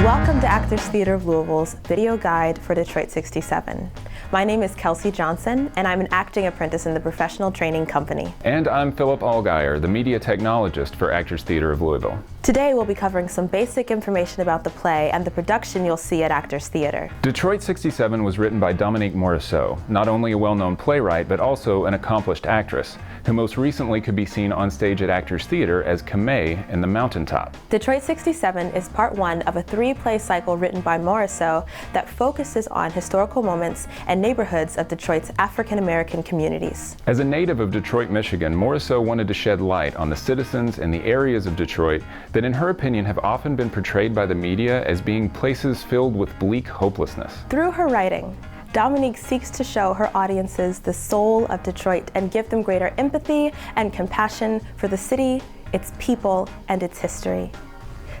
Welcome to Actors Theatre of Louisville's video guide for Detroit 67. My name is Kelsey Johnson, and I'm an acting apprentice in the Professional Training Company. And I'm Philip Allgaier, the media technologist for Actors Theatre of Louisville. Today we'll be covering some basic information about the play and the production you'll see at Actors Theatre. Detroit 67 was written by Dominique Morisseau, not only a well-known playwright, but also an accomplished actress, who most recently could be seen on stage at Actors Theatre as Kamei in The Mountaintop. Detroit 67 is part one of a three-play cycle written by Morisseau that focuses on historical moments and neighborhoods of Detroit's African-American communities. As a native of Detroit, Michigan, Morisseau wanted to shed light on the citizens and the areas of Detroit that in her opinion have often been portrayed by the media as being places filled with bleak hopelessness. Through her writing, Dominique seeks to show her audiences the soul of Detroit and give them greater empathy and compassion for the city, its people, and its history.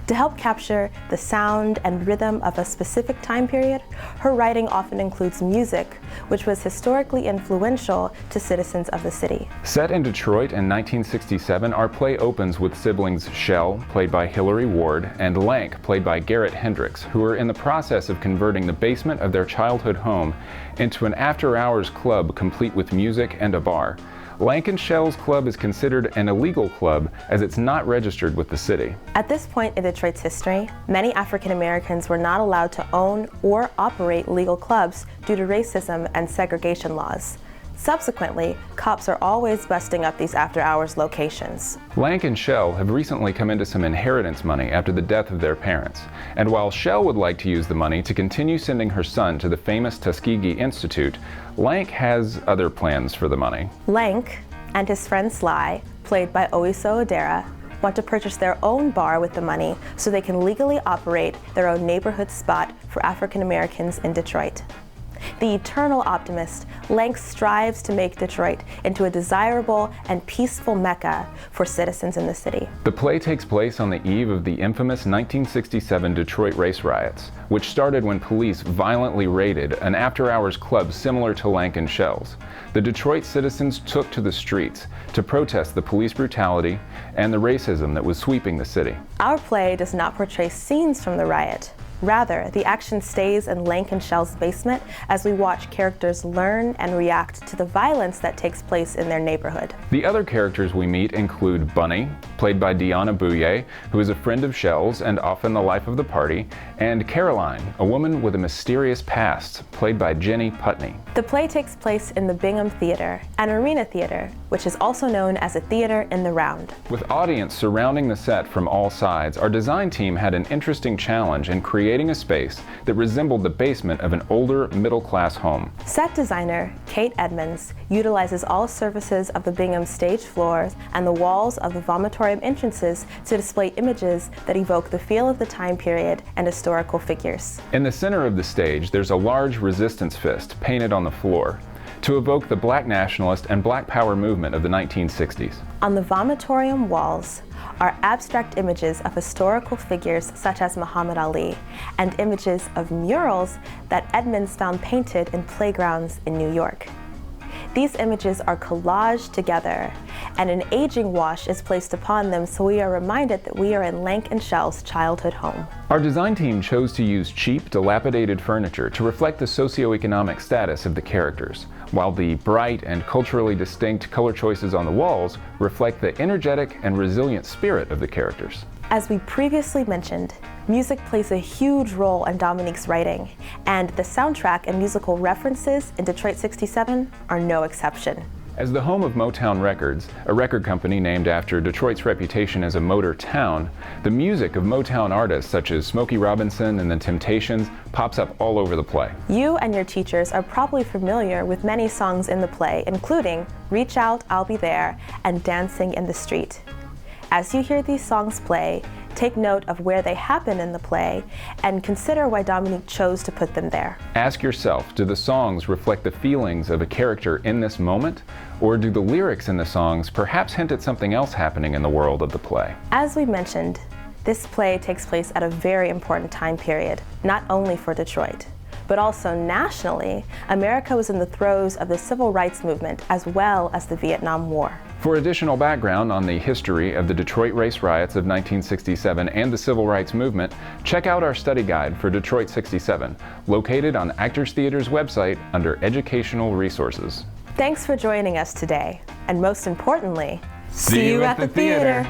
To help capture the sound and rhythm of a specific time period, her writing often includes music, which was historically influential to citizens of the city. Set in Detroit in 1967, our play opens with siblings Shell, played by Hillary Ward, and Lank, played by Garrett Hendricks, who are in the process of converting the basement of their childhood home into an after-hours club complete with music and a bar. Lank and Shell's club is considered an illegal club as it's not registered with the city. At this point in Detroit's history, many African Americans were not allowed to own or operate legal clubs due to racism and segregation laws. Subsequently, cops are always busting up these after-hours locations. Lank and Shell have recently come into some inheritance money after the death of their parents. And while Shell would like to use the money to continue sending her son to the famous Tuskegee Institute, Lank has other plans for the money. Lank and his friend Sly, played by Oiso Odera, want to purchase their own bar with the money so they can legally operate their own neighborhood spot for African Americans in Detroit. The eternal optimist, Lank strives to make Detroit into a desirable and peaceful mecca for citizens in the city. The play takes place on the eve of the infamous 1967 Detroit race riots, which started when police violently raided an after-hours club similar to Lank and Shell's. The Detroit citizens took to the streets to protest the police brutality and the racism that was sweeping the city. Our play does not portray scenes from the riot. Rather, the action stays in Lank and Shell's basement as we watch characters learn and react to the violence that takes place in their neighborhood. The other characters we meet include Bunny, played by Deanna Bouye, who is a friend of Shell's and often the life of the party, and Caroline, a woman with a mysterious past, played by Jenny Putney. The play takes place in the Bingham Theater, an arena theater, which is also known as a theater in the round. With audience surrounding the set from all sides, our design team had an interesting challenge in creating a space that resembled the basement of an older middle-class home. Set designer Kate Edmonds utilizes all surfaces of the Bingham stage floors and the walls of the vomitorium entrances to display images that evoke the feel of the time period and historical figures. In the center of the stage, there's a large resistance fist painted on the floor to evoke the Black nationalist and Black Power movement of the 1960s. On the vomitorium walls are abstract images of historical figures such as Muhammad Ali and images of murals that Edmonds found painted in playgrounds in New York. These images are collaged together, and an aging wash is placed upon them so we are reminded that we are in Lank and Shell's childhood home. Our design team chose to use cheap, dilapidated furniture to reflect the socioeconomic status of the characters, while the bright and culturally distinct color choices on the walls reflect the energetic and resilient spirit of the characters. As we previously mentioned, music plays a huge role in Dominique's writing, and the soundtrack and musical references in Detroit 67 are no exception. As the home of Motown Records, a record company named after Detroit's reputation as a motor town, the music of Motown artists such as Smokey Robinson and the Temptations pops up all over the play. You and your teachers are probably familiar with many songs in the play, including Reach Out, I'll Be There, and Dancing in the Street. As you hear these songs play, take note of where they happen in the play and consider why Dominique chose to put them there. Ask yourself, do the songs reflect the feelings of a character in this moment, or do the lyrics in the songs perhaps hint at something else happening in the world of the play? As we mentioned, this play takes place at a very important time period, not only for Detroit, but also nationally. America was in the throes of the civil rights movement as well as the Vietnam War. For additional background on the history of the Detroit race riots of 1967 and the Civil Rights Movement, check out our study guide for Detroit 67, located on Actors Theater's website under Educational Resources. Thanks for joining us today, and most importantly, See you at the theater.